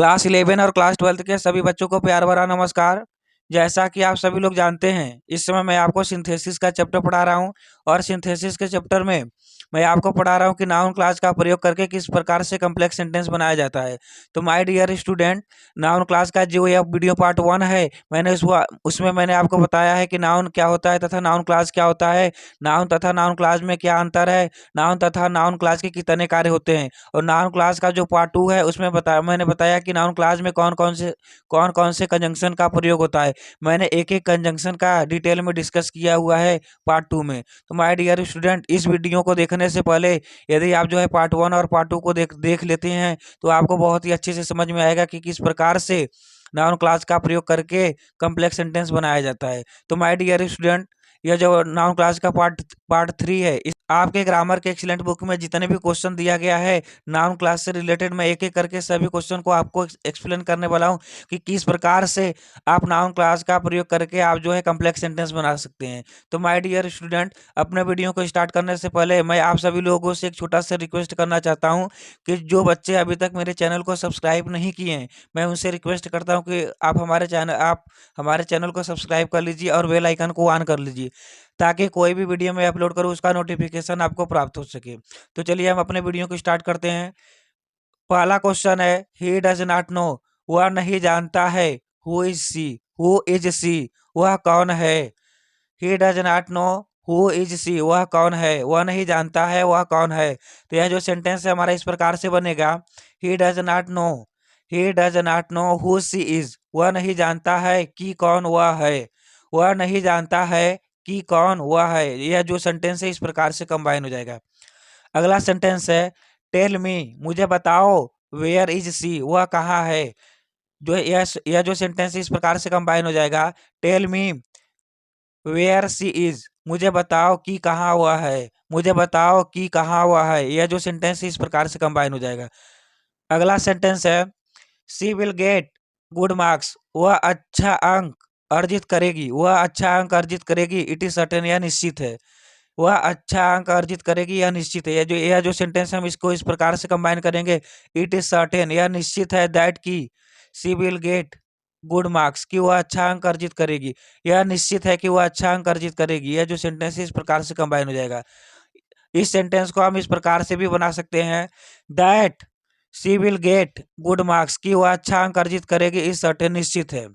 Class 11 और class 12 के सभी बच्चों को प्यार भरा नमस्कार। जैसा कि आप सभी लोग जानते हैं, इस समय मैं आपको सिंथेसिस का चैप्टर पढ़ा रहा हूं और सिंथेसिस के चैप्टर में मैं आपको पढ़ा रहा हूं कि नाउन क्लास का प्रयोग करके किस प्रकार से कॉम्प्लेक्स सेंटेंस बनाया जाता है। तो my dear student, noun class का जो यह वीडियो पार्ट 1 है, मैंने उसमें मैंने आपको बताया है कि नाउन क्या होता है तथा नाउन क्लास क्या होता है, नाउन तथा नाउन क्लास में क्या अंतर है, नाउन तथा नाउन क्लास के कितने कार्य होते हैं। और नाउन क्लास का जो पार्ट 2 है उसमें मैंने बताया कि नाउन क्लास में कौन कौन से कंजंक्शन का प्रयोग होता है। मैंने एक एक कंजंक्शन का डिटेल में डिस्कस किया हुआ है पार्ट 2 में। तो माय डियर स्टूडेंट, इस वीडियो को देखने से पहले यदि आप जो है पार्ट 1 और पार्ट 2 को देख देख लेते हैं तो आपको बहुत ही अच्छे से समझ में आएगा कि किस प्रकार से नाउन क्लास का प्रयोग करके कॉम्प्लेक्स सेंटेंस बनाया जाता है। तो माय डियर स्टूडेंट, यह जो नाउन क्लास का पार्ट पार्ट 3 है, आपके ग्रामर के एक्सीलेंट बुक में जितने भी क्वेश्चन दिया गया है नाउन क्लास से रिलेटेड, मैं एक एक करके सभी क्वेश्चन को आपको एक्सप्लेन करने वाला हूं कि किस प्रकार से आप नाउन क्लास का प्रयोग करके आप जो है कॉम्प्लेक्स सेंटेंस बना सकते हैं। तो माय डियर स्टूडेंट, अपने वीडियो को स्टार्ट करने से पहले मैं आप सभी लोगों से एक छोटा सा रिक्वेस्ट करना चाहता हूं कि जो बच्चे अभी तक मेरे चैनल को सब्सक्राइब नहीं किए हैं, मैं उनसे रिक्वेस्ट करता हूं कि आप हमारे चैनल को सब्सक्राइब कर लीजिए और बेल आइकन को ऑन कर लीजिए, ताकि कोई भी वीडियो मैं अपलोड करूँ उसका नोटिफिकेशन आपको प्राप्त हो सके। तो चलिए हम अपने वीडियो को स्टार्ट करते हैं। पहला क्वेश्चन है, ही डज नॉट नो, वह नहीं जानता है। हु इज सी, वह कौन है। He does not know, who is she, वह कौन है, वह नहीं जानता है वह कौन है। तो यह जो सेंटेंस है हमारा इस प्रकार से बनेगा, he does not know, he does not know who she is, वह नहीं जानता है कि कौन वह है, वह नहीं जानता है कि कौन वह है। यह जो सेंटेंस है इस प्रकार से कंबाइन हो जाएगा। अगला सेंटेंस है, टेल मी, मुझे बताओ, वेयर इज सी, वह कहाँ है। जो यह जो सेंटेंस इस प्रकार से कंबाइन हो जाएगा, tell me where she is, मुझे बताओ कि कहाँ वह है, मुझे बताओ कि कहाँ वह है। यह जो सेंटेंस इस प्रकार से कंबाइन हो जाएगा। अगला सेंटेंस है, सी विल गेट गुड मार्क्स, वह अच्छा अंक अर्जित करेगी, वह अच्छा अंक अर्जित करेगी। इट इज सर्टेन, यह निश्चित है, वह अच्छा अंक अर्जित करेगी, यह निश्चित है। यह जो सेंटेंस हम इसको इस प्रकार से कंबाइन करेंगे, इट इज सर्टेन, यह निश्चित है, दैट की she will get good marks, कि वह अच्छा अंक अर्जित करेगी, यह निश्चित है कि वह अच्छा अंक अर्जित करेगी। यह जो सेंटेंस है इस प्रकार से कंबाइन हो जाएगा। इस सेंटेंस को हम इस प्रकार से भी बना सकते हैं, that she will get good marks, कि वह अच्छा अंक अर्जित करेगी, इस सर्टेन, निश्चित है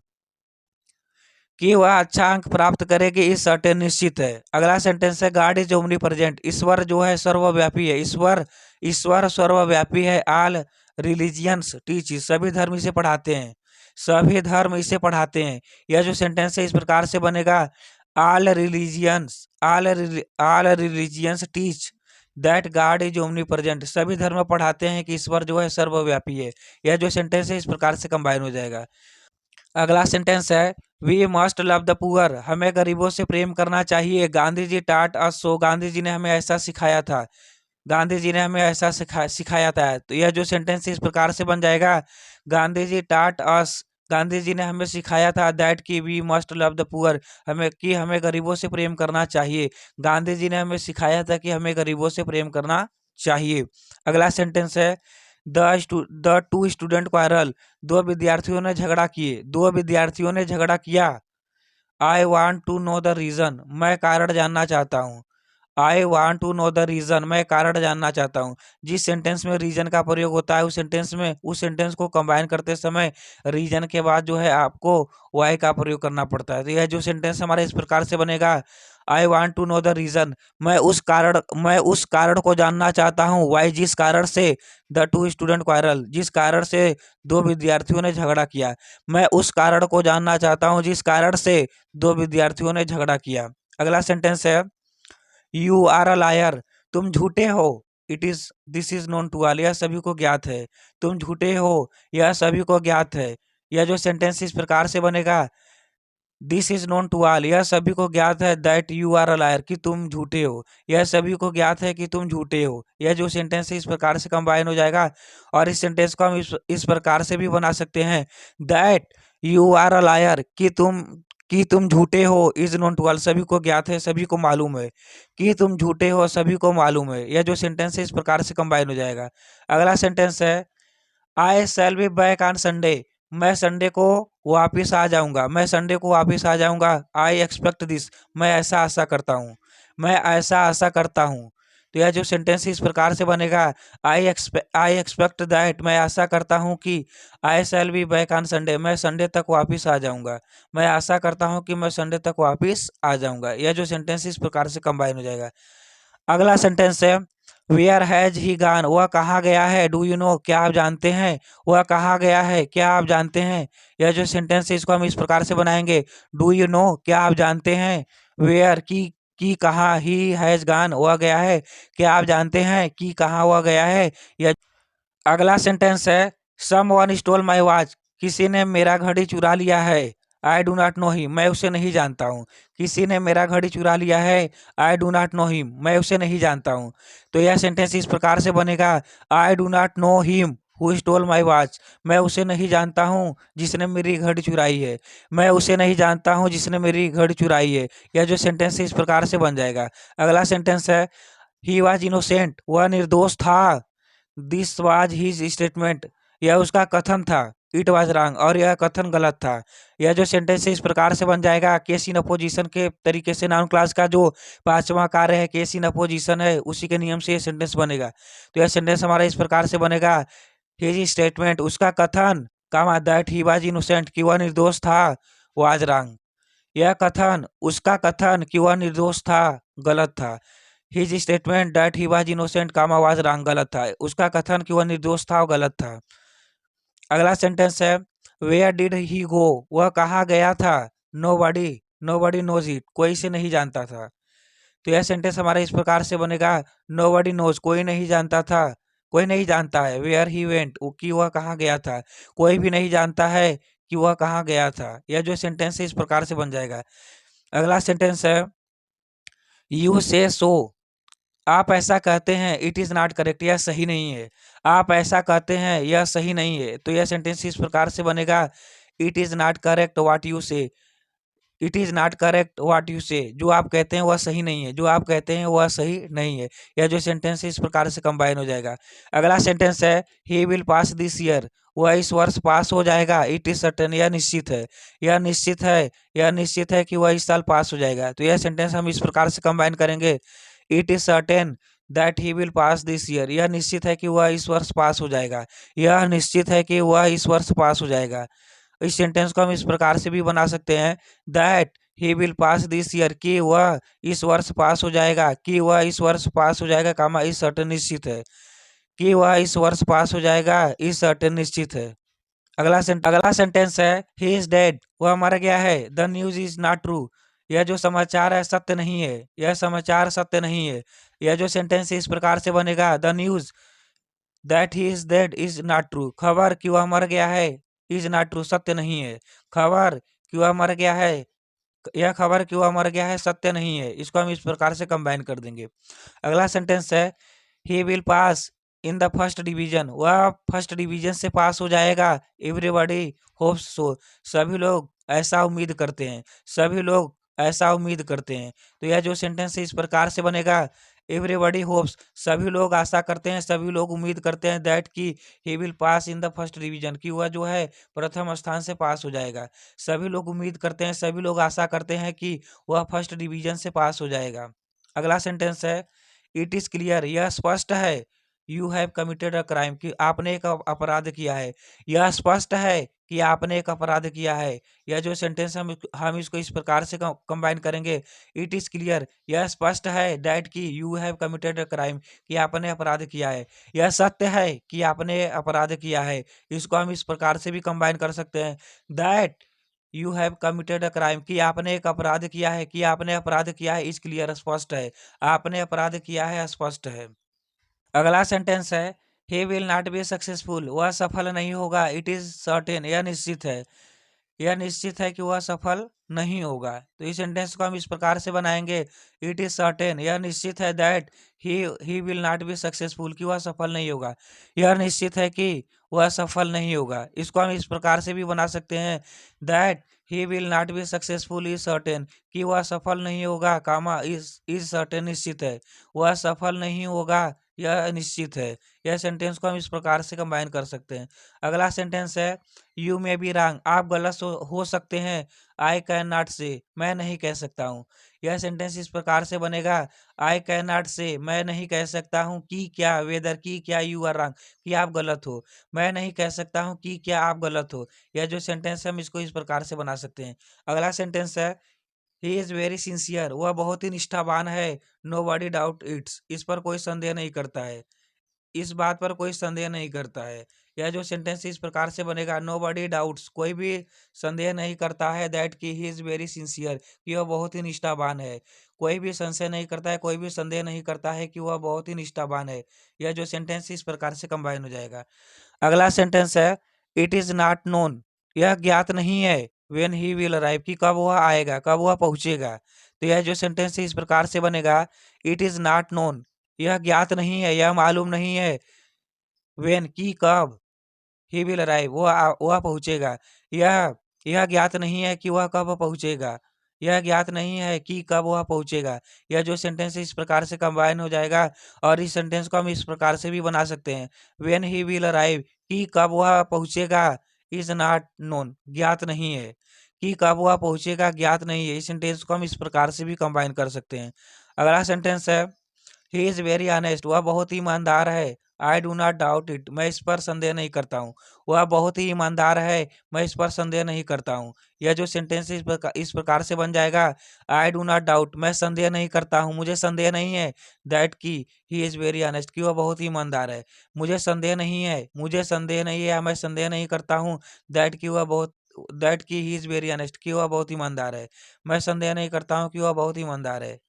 कि वह अच्छा अंक प्राप्त करेगी, इस सर्टेन, निश्चित है। अगला सेंटेंस है, गॉड इज ओमनी प्रेजेंट, ईश्वर जो है सर्वव्यापी है, ईश्वर ईश्वर सर्वव्यापी है। ऑल रिलीजियंस टीच, सभी धर्म इसे पढ़ाते हैं, सभी धर्म इसे पढ़ाते हैं। यह जो सेंटेंस है इस प्रकार से बनेगा, all religions all religions teach that God is omni present, सभी धर्म पढ़ाते हैं कि ईश्वर जो है सर्वव्यापी है। यह जो सेंटेंस है इस प्रकार से कंबाइन हो जाएगा। अगला सेंटेंस है, we must love the poor, हमें गरीबों से प्रेम करना चाहिए। गांधी जी टाट अस सो, गांधी जी ने हमें ऐसा सिखाया था, गांधी जी ने हमें ऐसा सिखाया था। तो यह जो सेंटेंस इस प्रकार से बन जाएगा, गांधी जी टाट अस, गांधी जी ने हमें सिखाया था, दैट की we must love the poor, हमें गरीबों से प्रेम करना चाहिए। गांधी जी ने हमें सिखाया था कि हमें गरीबों से प्रेम करना चाहिए। अगला सेंटेंस है, द टू स्टूडेंट क्वारल, दो विद्यार्थियों ने झगड़ा किए, दो विद्यार्थियों ने झगड़ा किया। I want to know the reason, मैं कारण जानना चाहता हूँ। I want to know the reason, मैं कारण जानना चाहता हूँ। जिस सेंटेंस में रीजन का प्रयोग होता है उस सेंटेंस को कंबाइन करते समय रीजन के बाद जो है आपको वाई का प्रयोग करना पड़ता है। तो यह जो सेंटेंस हमारा इस प्रकार से बनेगा, I want to know the reason, मैं उस कारण को जानना चाहता हूँ। वाई, जिस कारण से, द टू स्टूडेंट क्वारल, जिस कारण से दो विद्यार्थियों ने झगड़ा किया। मैं उस कारण को जानना चाहता हूँ जिस कारण से दो विद्यार्थियों ने झगड़ा किया। अगला सेंटेंस है, यू आर अ लायर, तुम झूठे हो। This is known to all, यह सभी को ज्ञात है। तुम झूठे हो, यह सभी को ज्ञात है। यह जो सेंटेंस इस प्रकार से बनेगा, this is known to all, यह सभी को ज्ञात है, that you are a liar, कि तुम झूठे हो, यह सभी को ज्ञात है कि तुम झूठे हो। यह जो सेंटेंस है इस प्रकार से कंबाइन हो जाएगा। और इस सेंटेंस को हम इस प्रकार से भी बना सकते हैं, that you are a liar, कि तुम झूठे हो, इज नोन टू ऑल, सभी को ज्ञात है, सभी को मालूम है, कि तुम झूठे हो, सभी को मालूम है। यह जो सेंटेंस है इस प्रकार से कंबाइन हो जाएगा। अगला सेंटेंस है, I shall be back on Sunday, मैं संडे को वापिस आ जाऊंगा, मैं संडे को वापिस आ जाऊंगा। आई एक्सपेक्ट दिस, मैं ऐसा आशा करता हूँ, मैं ऐसा आशा करता हूँ। तो यह जो सेंटेंस इस प्रकार से बनेगा, आई एक्सपेक्ट दैट, मैं आशा करता हूँ कि I shall be back on Sunday, मैं संडे तक वापिस आ जाऊंगा, मैं आशा करता हूँ कि मैं संडे तक वापिस आ जाऊंगा। यह जो सेंटेंस इस प्रकार से कंबाइन हो जाएगा। अगला सेंटेंस है, वेयर हैज ही गान, वह कहाँ गया है। डू यू नो, क्या आप जानते हैं। वह कहाँ गया है, क्या आप जानते हैं। यह जो सेंटेंस है इसको हम इस प्रकार से बनाएंगे, डू यू नो, क्या आप जानते हैं। वेयर की कहाँ, ही हैज गान, वह गया है, क्या आप जानते हैं कि कहाँ वह गया है। यह अगला सेंटेंस है, सम वन स्टोल माई वॉच, किसी ने मेरा घड़ी चुरा लिया है। आई डू नॉट नो हिम, मैं उसे नहीं जानता हूँ। किसी ने मेरा घड़ी चुरा लिया है, आई डू नॉट नो हिम, मैं उसे नहीं जानता हूँ। तो यह सेंटेंस इस प्रकार से बनेगा, आई do not know him who stole my watch, मैं उसे नहीं जानता हूँ जिसने मेरी घड़ी चुराई है, मैं उसे नहीं जानता हूँ जिसने मेरी घड़ी चुराई है। यह जो सेंटेंस है इस प्रकार से बन जाएगा। अगला सेंटेंस है, ही वॉज इनोसेंट, वह निर्दोष था। दिस वाज हिज स्टेटमेंट, यह उसका कथन था। इट वाज रॉन्ग, और यह कथन गलत था। यह जो सेंटेंस है इस प्रकार से बन जाएगा, केस इन अपोजिशन के तरीके से नाउन क्लास का जो पांचवा कार्य है केस इन अपोजिशन है, उसी के नियम से यह सेंटेंस बनेगा। तो यह सेंटेंस हमारा इस प्रकार से बनेगा, हिज स्टेटमेंट, उसका कथन, कामा दैट ही वाज इनोसेंट, कि वह निर्दोष था, वाज रॉन्ग। यह कथन, उसका कथन कि वह निर्दोष था, गलत था। His statement that he was innocent comma was wrong, गलत था। उसका कथन कि वह निर्दोष था, वो गलत था। अगला सेंटेंस है, वेयर डिड ही गो, वह कहाँ गया था। नो बडी नोज इट, कोई इसे नहीं जानता था। तो यह सेंटेंस हमारा इस प्रकार से बनेगा, नो बडी नोज, कोई नहीं जानता था, कोई नहीं जानता है। वेयर ही वेंट, कि वह कहाँ गया था, कोई भी नहीं जानता है कि वह कहाँ गया था। यह जो सेंटेंस है इस प्रकार से बन जाएगा। अगला सेंटेंस है, यू से सो, आप ऐसा कहते हैं, इट इज नॉट करेक्ट, यह सही नहीं है। आप ऐसा कहते हैं, यह सही नहीं है। तो यह सेंटेंस इस प्रकार से बनेगा, it is not correct what you say, it is not correct what you say, जो आप कहते हैं वह सही नहीं है, जो आप कहते हैं वह सही नहीं है। यह जो सेंटेंस है इस प्रकार से कंबाइन हो जाएगा। अगला सेंटेंस है, he will pass this year, वह इस वर्ष पास हो जाएगा। इट इज सर्टेन, यह निश्चित है, यह निश्चित है, यह निश्चित है कि वह इस साल पास हो जाएगा। तो यह सेंटेंस हम इस प्रकार से कंबाइन करेंगे, it is certain that he will pass this year, यह निश्चित है कि वह इस वर्ष पास हो जाएगा, यह निश्चित है कि वह इस वर्ष पास हो जाएगा। इस सेंटेंस को हम इस प्रकार से भी बना सकते हैं, that he will pass this year, कि वह इस वर्ष पास हो जाएगा, कि वह इस वर्ष पास हो जाएगा, कामा इस सर्टेन, निश्चित है, कि वह इस वर्ष पास हो जाएगा, इस सर्टेन, निश्चित है। अगला सेंटेंस है, ही इज डेड, वह मर गया है। The news is not true, यह जो समाचार है सत्य नहीं है, यह समाचार सत्य नहीं है। यह जो सेंटेंस है इस प्रकार से बनेगा, the news that he is dead is not true, खबर कि वह मर गया है, इज नॉट ट्रू, सत्य नहीं है। खबर कि वह मर गया है, यह खबर कि वह मर गया है सत्य नहीं है। इसको हम इस प्रकार से कंबाइन कर देंगे। अगला सेंटेंस है, he will pass in the first division, वह फर्स्ट डिवीजन से पास हो जाएगा। एवरीबॉडी होप्स सो, सभी लोग ऐसा उम्मीद करते हैं, सभी लोग ऐसा उम्मीद करते हैं। तो यह जो सेंटेंस है इस प्रकार से बनेगा, एवरीबॉडी होप्स, सभी लोग आशा करते हैं, सभी लोग उम्मीद करते हैं, दैट की he will pass in the first division, कि वह जो है प्रथम स्थान से पास हो जाएगा। सभी लोग उम्मीद करते हैं, सभी लोग आशा करते हैं कि वह फर्स्ट डिवीजन से पास हो जाएगा। अगला सेंटेंस है, इट इज क्लियर, यह स्पष्ट है, you have committed a crime, कि आपने एक अपराध किया है। यह स्पष्ट है कि आपने एक अपराध किया है। यह जो सेंटेंस हम इसको इस प्रकार से कंबाइन करेंगे, इट इज क्लियर, यह स्पष्ट है, दैट की you have committed a crime, कि आपने अपराध किया है। यह सत्य है कि आपने अपराध किया है। इसको हम इस प्रकार से भी कंबाइन कर सकते हैं, that you have committed a crime, कि आपने एक अपराध किया है, कि आपने अपराध किया है, इज क्लियर, स्पष्ट है, आपने अपराध किया है, स्पष्ट है। अगला सेंटेंस है, he will not be successful, वह सफल नहीं होगा। इट इज सर्टेन, यह निश्चित है, यह निश्चित है कि वह सफल नहीं होगा। तो इस सेंटेंस को हम इस प्रकार से बनाएंगे, इट इज सर्टेन, यह निश्चित है, that he will not be successful, कि वह सफल नहीं होगा। यह निश्चित है कि वह सफल नहीं होगा। इसको हम इस प्रकार से भी बना सकते हैं, that he will not be successful is certain, कि वह सफल नहीं होगा, कामा इज सर्टेन, निश्चित है, वह सफल नहीं होगा, यह निश्चित है। यह सेंटेंस को हम इस प्रकार से कंबाइन कर सकते हैं। अगला सेंटेंस है यू मे बी रॉन्ग, आप गलत हो सकते हैं। आई कैन नॉट से, मैं नहीं कह सकता हूँ। यह सेंटेंस इस प्रकार से बनेगा, आई कैन नॉट से, मैं नहीं कह सकता हूँ कि क्या, वेदर की क्या, यू आर रॉन्ग, कि आप गलत हो। मैं नहीं कह सकता हूँ कि क्या आप गलत हो। यह जो सेंटेंस है हम इसको इस प्रकार से बना सकते हैं। अगला सेंटेंस है ही इज वेरी सिंसियर, वह बहुत ही निष्ठावान है। नो बॉडी डाउट इट्स, इस पर कोई संदेह नहीं करता है। इस बात पर कोई संदेह नहीं करता है। यह जो सेंटेंस इस प्रकार से बनेगा, नो बॉडी डाउट्स, कोई भी संदेह नहीं करता है, दैट की ही इज वेरी सिंसियर, कि वह बहुत ही निष्ठावान है। कोई भी संशय नहीं करता है, कोई भी संदेह नहीं करता है कि वह बहुत ही निष्ठावान है। यह जो सेंटेंस इस प्रकार से कंबाइन हो जाएगा। अगला सेंटेंस है इट इज नॉट नोन, यह ज्ञात नहीं है। वेन ही विल अराइव, कि कब वह आएगा, कब वह पहुंचेगा। तो यह जो सेंटेंस है इस प्रकार से बनेगा, इट इज नॉट नोन, यह ज्ञात नहीं है, यह मालूम नहीं है। वेन, की कब, ही विल अराइव, वह पहुंचेगा। यह ज्ञात नहीं है कि वह कब पहुंचेगा। यह ज्ञात नहीं है कि कब वह पहुंचेगा। यह जो सेंटेंस है इस प्रकार से कंबाइन हो जाएगा। और इस सेंटेंस को हम इस प्रकार से भी बना सकते हैं, वेन ही विल अराइव, कि कब वह पहुंचेगा, इज नॉट नोन, ज्ञात नहीं है। कि कब वह पहुंचेगा ज्ञात नहीं है। इस सेंटेंस को हम इस प्रकार से भी कंबाइन कर सकते हैं। अगला सेंटेंस है ही इज वेरी ऑनेस्ट, वह बहुत ही ईमानदार है। आई डू नॉट डाउट इट, मैं इस पर संदेह नहीं करता हूँ। वह बहुत ही ईमानदार है, मैं इस पर संदेह नहीं करता हूँ। यह जो सेंटेंस इस प्रकार से बन जाएगा, आई डू नॉट डाउट, मैं संदेह नहीं करता हूँ, मुझे संदेह नहीं है। दैट की ही इज वेरी ऑनेस्ट, कि वह बहुत ही ईमानदार है। मुझे संदेह नहीं है, मुझे संदेह नहीं है, या मैं संदेह नहीं करता हूँ। दैट की वह बहुत दैट की ही इज वेरी ऑनेस्ट, कि वह बहुत ईमानदार है। मैं संदेह नहीं करता हूँ कि वह बहुत ईमानदार है।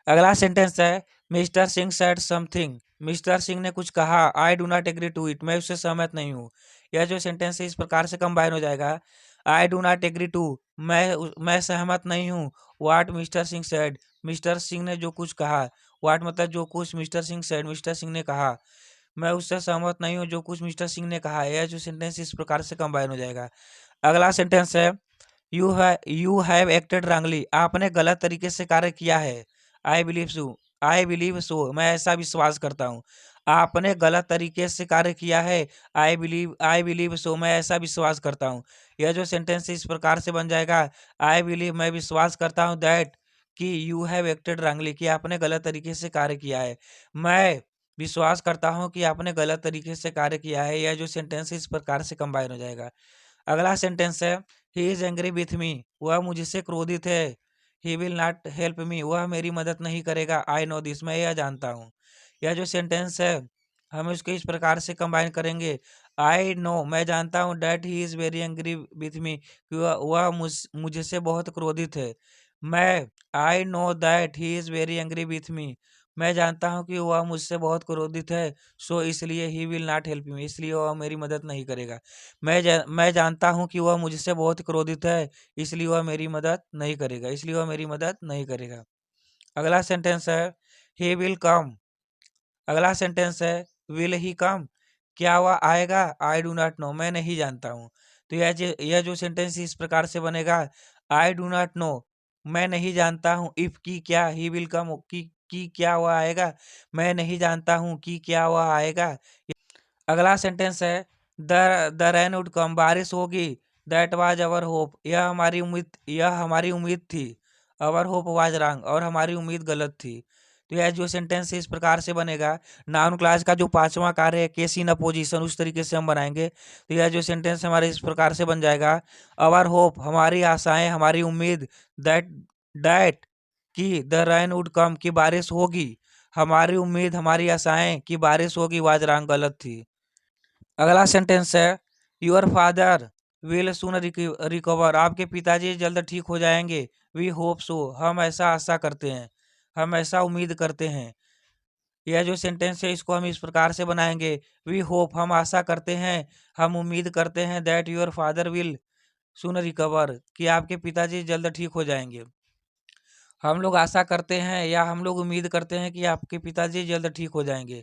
अगला सेंटेंस है mister Singh said something, mister Singh ने कुछ कहा। I do not agree to it, मैं उससे सहमत नहीं हूँ। यह जो सेंटेंस है इस प्रकार से कंबाइन हो जाएगा, I do not agree to, मैं सहमत नहीं हूँ। What Mister Singh said, Mister Singh ने जो कुछ कहा। वाट मतलब जो कुछ, Mister Singh said, Mister Singh ने कहा। मैं उससे सहमत नहीं हूँ जो कुछ मिस्टर सिंह ने कहा। यह जो सेंटेंस इस प्रकार से कंबाइन हो जाएगा। अगला सेंटेंस है यू हैव एक्टेड रॉन्गली, आपने गलत तरीके से कार्य किया है। आई बिलीव सो, मैं ऐसा विश्वास करता हूँ। आपने गलत तरीके से कार्य किया है। आई बिलीव सो, मैं ऐसा विश्वास करता हूँ। यह जो सेंटेंस इस प्रकार से बन जाएगा, आई बिलीव, मैं विश्वास करता हूँ, दैट कि यू हैव एक्टेड रॉन्गली, कि आपने गलत तरीके से कार्य किया है। मैं विश्वास करता हूँ कि आपने गलत तरीके से कार्य किया है। यह जो सेंटेंस इस प्रकार से कंबाइन हो जाएगा। अगला सेंटेंस है he is angry with me, वह मुझसे क्रोधित है। He will not help me, वह मेरी मदद नहीं करेगा। आई नो दिस, मैं यह जानता हूँ। यह जो सेंटेंस है हम इसको इस प्रकार से कंबाइन करेंगे, आई नो, मैं जानता हूँ, that he is very angry with me, कि वह मुझसे बहुत क्रोधित है। मैं I know that he is very angry with me, मैं जानता हूँ कि वह मुझसे बहुत क्रोधित है। सो इसलिए he will not help me, इसलिए वह मेरी मदद नहीं करेगा। मैं जानता हूँ कि वह मुझसे बहुत क्रोधित है, इसलिए वह मेरी मदद नहीं करेगा, इसलिए वह मेरी मदद नहीं करेगा। अगला सेंटेंस है ही विल कम। अगला सेंटेंस है विल ही कम, क्या वह आएगा। आई डू नॉट नो, मैं नहीं जानता हूँ। तो यह जो सेंटेंस इस प्रकार से बनेगा, आई डू नॉट नो, मैं नहीं जानता हूँ, इफ की क्या, ही विल कम, की क्या वह आएगा। मैं नहीं जानता हूँ कि क्या वह आएगा। अगला सेंटेंस है द रेन वुड कम, बारिश होगी। दैट वाज अवर होप, यह हमारी उम्मीद थी। अवर होप वाज रॉन्ग, और हमारी उम्मीद गलत थी। तो यह जो सेंटेंस है इस प्रकार से बनेगा। नाउन क्लास का जो पांचवा कार्य है केस इन अपोजिशन, उस तरीके से हम बनाएंगे। तो यह जो सेंटेंस हमारे इस प्रकार से बन जाएगा, अवर होप, हमारी आशाएं, हमारी उम्मीद, दैट दैट कि द रेन वुड कम, की बारिश होगी। हमारी उम्मीद, हमारी आशाएं कि बारिश होगी, वाज रॉन्ग, गलत थी। अगला सेंटेंस है your father will soon recover, आपके पिताजी जल्द ठीक हो जाएंगे। वी होप सो, हम ऐसा आशा करते हैं, हम ऐसा उम्मीद करते हैं। यह जो सेंटेंस है इसको हम इस प्रकार से बनाएंगे, वी होप, हम आशा करते हैं, हम उम्मीद करते हैं, that your father will soon recover, कि आपके पिताजी जल्द ठीक हो जाएंगे। हम लोग आशा करते हैं या हम लोग उम्मीद करते हैं कि आपके पिताजी जल्द ठीक हो जाएंगे।